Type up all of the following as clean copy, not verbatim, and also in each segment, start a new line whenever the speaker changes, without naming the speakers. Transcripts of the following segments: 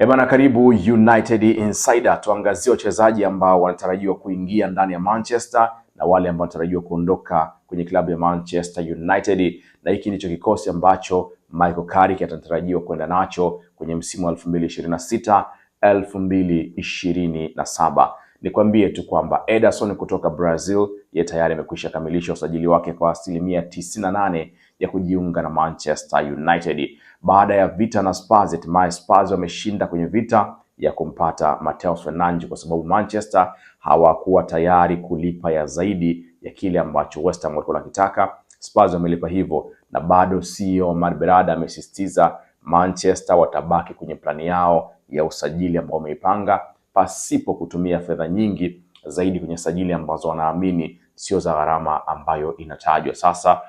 Ebana, karibu United Insider, tuangazie wachezaji ambao wanatarajiwa kuingia ndani ya Manchester na wale ambao wanatarajiwa kuondoka kwenye klabu ya Manchester United, na hiki ndicho kikosi ambacho Michael Carrick atatarajiwa kwenda nacho kwenye msimu wa 2026 2027. Nikwambie tu kwamba Ederson kutoka Brazil ye tayari amekwisha kamilisha usajili wake kwa 98% ya kujiunga na Manchester United. Baada ya vita na Spurs, hatimaye Spurs wameshinda kwenye vita ya kumpata Matheus Fernandes, kwa sababu Manchester hawakuwa tayari kulipa ya zaidi ya kile ambacho West Ham walikuwa wanakitaka. Spurs wamelipa hivyo, na bado CEO Omar Berrada amesisitiza Manchester watabaki kwenye plani yao ya usajili ambao wameipanga, pasipo kutumia fedha nyingi zaidi kwenye sajili ambazo wanaamini sio za gharama ambayo inatajwa. Sasa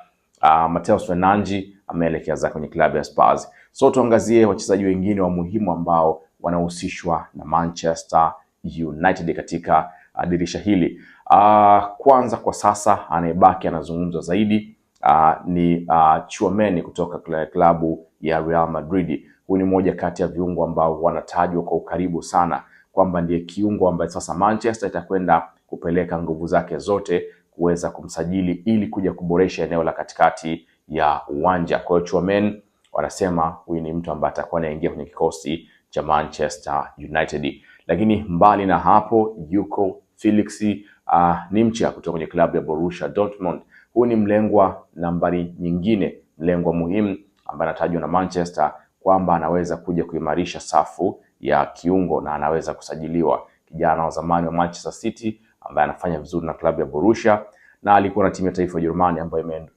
Matheus Fernandes ameelekea zake kwenye klabu ya Spurs. So tuangazie wachezaji wengine wa muhimu ambao wanahusishwa na Manchester United katika dirisha hili. Kwanza kwa sasa anayebaki anazungumzwa zaidi ni Tchouameni kutoka klabu ya Real Madrid. Huyu ni mmoja kati ya viungo ambao wanatajwa kwa ukaribu sana kwamba ndiye kiungo ambaye sasa Manchester itakwenda kupeleka nguvu zake zote kuweza kumsajili ili kuja kuboresha eneo la katikati ya uwanja. Kwa hiyo Tchouameni wanasema huyu ni mtu ambaye atakuwa anaingia kwenye kikosi cha Manchester United. Lakini mbali na hapo yuko Felix Nimcha kutoka kwenye klabu ya Borussia Dortmund. Huyu ni mlengwa nambari nyingine, mlengwa muhimu ambaye anatajwa na Manchester kwamba anaweza kuja kuimarisha safu ya kiungo na anaweza kusajiliwa. Kijana wa zamani wa Manchester City ambaye anafanya vizuri na klabu ya Borussia na alikuwa na timu ya taifa ya Ujerumani ambayo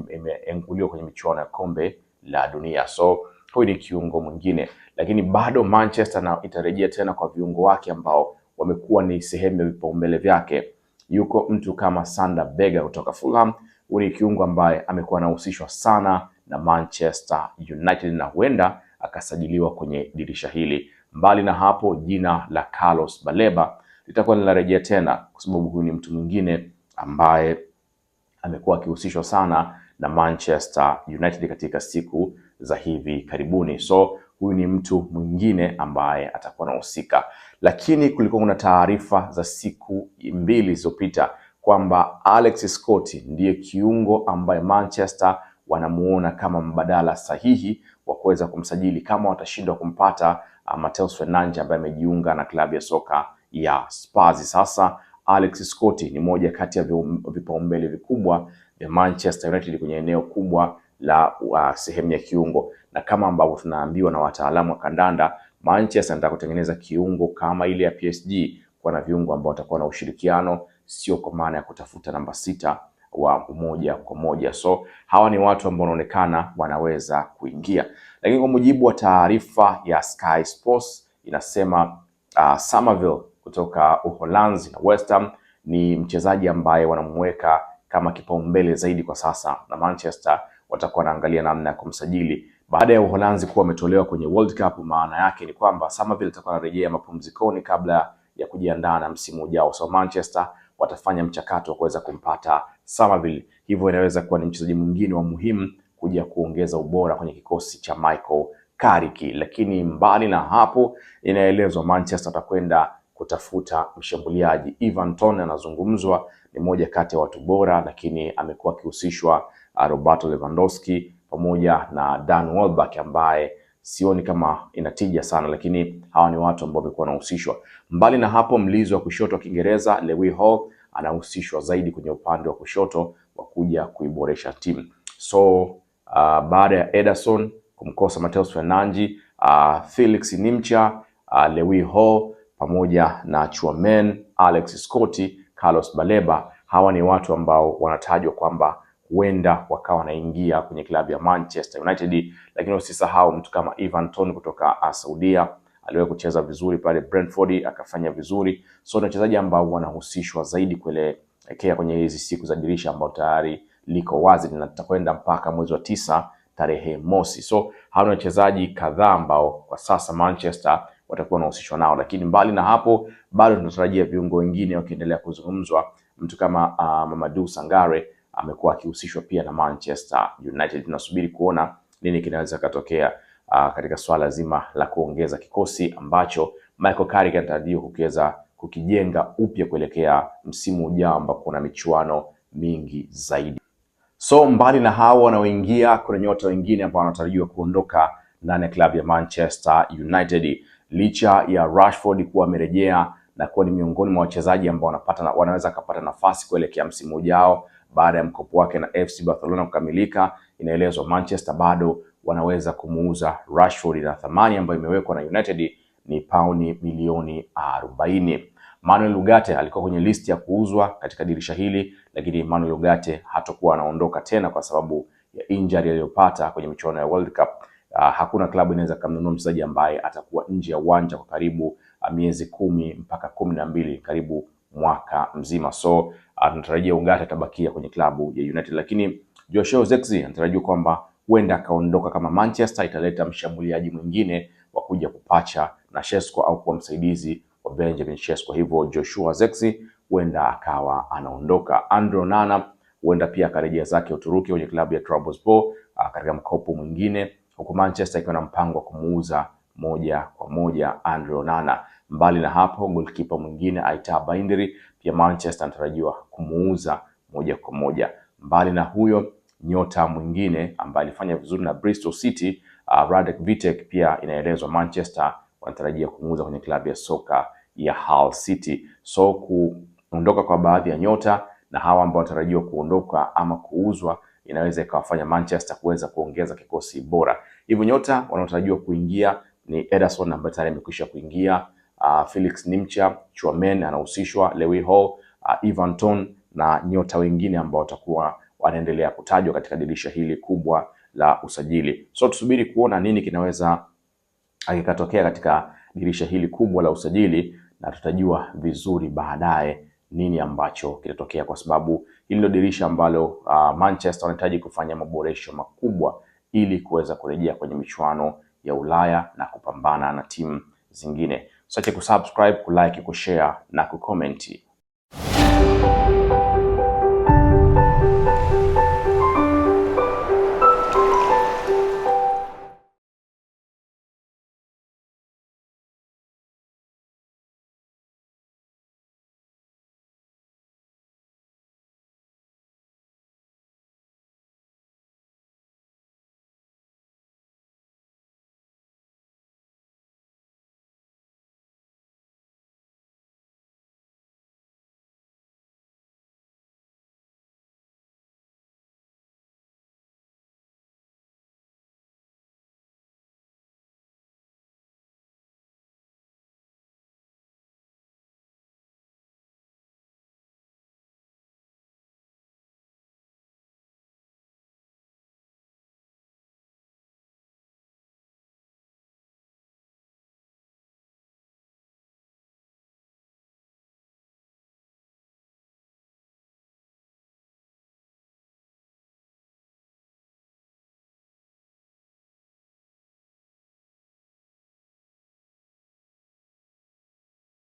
imeenguliwa kwenye michuano ya kombe la dunia. So huyu ni kiungo mwingine, lakini bado Manchester na itarejea tena kwa viungo wake ambao wamekuwa ni sehemu ya vipaumbele vyake. Yuko mtu kama Sander Berge kutoka Fulham. Huyu ni kiungo ambaye amekuwa anahusishwa sana na Manchester United na huenda akasajiliwa kwenye dirisha hili. Mbali na hapo, jina la Carlos Baleba litakuwa linarejea tena kwa sababu huyu ni mtu mwingine ambaye amekuwa akihusishwa sana na Manchester United katika siku za hivi karibuni. So huyu ni mtu mwingine ambaye atakuwa anahusika. Lakini kulikuwa kuna taarifa za siku mbili zilizopita kwamba Alex Scott ndiye kiungo ambaye Manchester wanamuona kama mbadala sahihi wa kuweza kumsajili kama watashindwa kumpata Matheus Fernandes ambaye amejiunga na klabu ya soka ya Spurs. Sasa Alex Scott ni moja kati ya vipaumbele vikubwa vya Manchester United kwenye eneo kubwa la sehemu ya kiungo, na kama ambavyo tunaambiwa na wataalamu wa kandanda, Manchester anataka kutengeneza kiungo kama ile ya PSG, kwa na viungo ambao watakuwa na ushirikiano, sio kwa maana ya kutafuta namba 6 wa moja kwa moja. So hawa ni watu ambao wanaonekana wanaweza kuingia, lakini kwa mujibu wa taarifa ya Sky Sports inasema Somerville kutoka Uholanzi na West Ham ni mchezaji ambaye wanamweka kama kipaumbele zaidi kwa sasa, na Manchester watakuwa wanaangalia namna ya kumsajili baada ya Uholanzi kuwa ametolewa kwenye World Cup. Maana yake ni kwamba Somerville atakuwa anarejea mapumzikoni kabla ya kujiandaa na msimu ujao. So Manchester watafanya mchakato wa kuweza kumpata Somerville, hivyo inaweza kuwa ni mchezaji mwingine wa muhimu kuja kuongeza ubora kwenye kikosi cha Michael Carrick. Lakini mbali na hapo, inaelezwa Manchester atakwenda kutafuta mshambuliaji. Ivan Toney anazungumzwa, ni moja kati ya watu bora, lakini amekuwa akihusishwa Roberto Lewandowski pamoja na Dan Welbeck ambaye sioni kama inatija sana, lakini hawa ni watu ambao wamekuwa wanahusishwa. Mbali na hapo, mlinzi wa kushoto wa Kiingereza Lewis Hall anahusishwa zaidi kwenye upande wa kushoto wa kuja kuiboresha timu. So baada ya Ederson kumkosa Matheus Fernandes, Felix Nimcha, Lewis Hall pamoja na Tchouameni, Alex Scott, Carlos Baleba, hawa ni watu ambao wanatajwa kwamba huenda wakawa wanaingia kwenye klabu ya Manchester United. Lakini usisahau mtu kama Ivan Toney kutoka Saudia, aliwahi kucheza vizuri pale Brentford akafanya vizuri. So ni wachezaji ambao wanahusishwa zaidi kuelekea kwenye hizi siku za dirisha ambao tayari liko wazi na tutakwenda mpaka mwezi wa 9 tarehe mosi. So hawa ni wachezaji kadhaa ambao kwa sasa Manchester watakuwa wanahusishwa nao, lakini mbali na hapo bado tunatarajia viungo wengine wakiendelea kuzungumzwa. Mtu kama Mamadou Sangare amekuwa akihusishwa pia na Manchester United. Tunasubiri kuona nini kinaweza katokea. katika swala zima la kuongeza kikosi ambacho Michael Carrick anatarajiwa kukiweza kukijenga upya kuelekea msimu ujao ambapo kuna michuano mingi zaidi. So mbali na hao wanaoingia, kuna nyota wengine ambao wanatarajiwa kuondoka ndani ya klabu ya Manchester United. Licha ya Rashford kuwa amerejea na kuwa ni miongoni mwa wachezaji ambao wanaweza kupata nafasi kuelekea msimu ujao baada ya mkopo wake na FC Barcelona kukamilika, inaelezwa Manchester bado wanaweza kumuuza Rashford na thamani ambayo imewekwa na United ni pauni milioni 40. Manuel Ugarte alikuwa kwenye listi ya kuuzwa katika dirisha hili, lakini Manuel Ugarte hatakuwa anaondoka tena kwa sababu ya injury aliyopata kwenye michuano ya World Cup. Hakuna klabu inaweza kumnunua mchezaji ambaye atakuwa nje ya uwanja kwa karibu miezi 10 mpaka 12, karibu mwaka mzima. So tunatarajia Ugarte atabakia kwenye klabu ya United, lakini Joshua Zirkzee anatarajiwa kwamba huenda akaondoka kama Manchester italeta mshambuliaji mwingine wa kuja kupacha na Šeško au kuwa msaidizi wa Benjamin Šeško. Hivyo Joshua Zirkzee huenda akawa anaondoka. Andre Onana huenda pia akarejea zake Uturuki kwenye klabu ya Trabzonspor katika mkopo mwingine, huku Manchester ikiwa na mpango wa kumuuza moja kwa moja Andre Onana. Mbali na hapo, goalkeeper mwingine Aita Baindiri pia Manchester anatarajiwa kumuuza moja kwa moja. Mbali na huyo, nyota mwingine ambaye alifanya vizuri na Bristol City Radek Vitek pia inaelezwa Manchester wanatarajia kumuuza kwenye klabu ya soka ya Hull City. So kuondoka kwa baadhi ya nyota na hawa ambao wanatarajiwa kuondoka ama kuuzwa inaweza ikawafanya Manchester kuweza kuongeza kikosi bora. Hivyo nyota wanaotarajiwa kuingia ni Ederson ambaye tayari amekwisha kuingia, Felix Nimcha, Tchouameni anahusishwa, Lewy Hall, Ivan Toney na nyota wengine ambao watakuwa wanaendelea kutajwa katika dirisha hili kubwa la usajili. So tusubiri kuona nini kinaweza kikatokea katika dirisha hili kubwa la usajili, na tutajua vizuri baadaye nini ambacho kitatokea, kwa sababu hili ndio dirisha ambalo Manchester wanahitaji kufanya maboresho makubwa ili kuweza kurejea kwenye michuano ya Ulaya na kupambana na timu zingine. Usiache kusubscribe, kulike, kushare na kucomment.